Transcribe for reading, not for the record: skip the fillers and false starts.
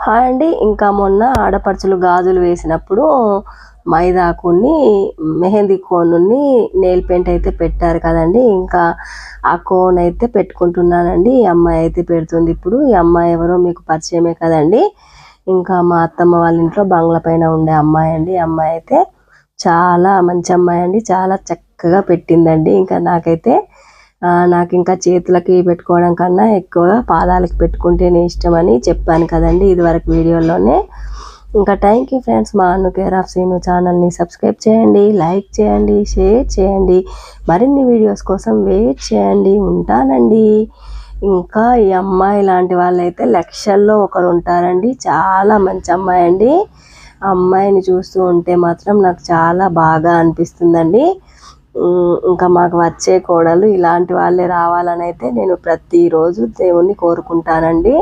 Hi అండి. ఇంకా మొన్న ఆడపడుచులు గాజులు వేసినప్పుడు మైదాకుని మెహందీ కోనుని నెయిల్ పెయింట్ అయితే పెట్టారు కదండి. ఇంకా ఆ కోన్ అయితే పెట్టుకుంటున్నానండి. ఈ అమ్మాయి అయితే పెడుతుంది ఇప్పుడు. ఈ అమ్మాయి ఎవరో మీకు పరిచయమే కదండి. ఇంకా మా అత్తమ్మ వాళ్ళ ఇంట్లో బంగ్లా పైన ఉండే అమ్మాయి అండి. ఈ అమ్మాయి అయితే చాలా మంచి అమ్మాయి అండి. చాలా చక్కగా పెట్టిందండి. ఇంకా నాకైతే నాకు ఇంకా చేతులకి పెట్టుకోవడం కన్నా ఎక్కువగా పాదాలకు పెట్టుకుంటేనే ఇష్టమని చెప్పాను కదండి ఇదివరకు వీడియోలోనే. ఇంకా థ్యాంక్ యూ ఫ్రెండ్స్. మా అన్ను కేర్ ఆఫ్ సీను ఛానల్ని సబ్స్క్రైబ్ చేయండి, లైక్ చేయండి, షేర్ చేయండి. మరిన్ని వీడియోస్ కోసం వెయిట్ చేయండి. ఉంటానండి. ఇంకా ఈ అమ్మాయి లాంటి వాళ్ళైతే లక్షల్లో ఒకరు ఉంటారండి. చాలా మంచి అమ్మాయి అండి. ఆ అమ్మాయిని చూస్తూ ఉంటే మాత్రం నాకు చాలా బాగా అనిపిస్తుందండి. ఇంకా మాకు వచ్చే కోడలు ఇలాంటి వాళ్ళే రావాలని అయితే నేను ప్రతిరోజు దేవుణ్ణి కోరుకుంటానండి.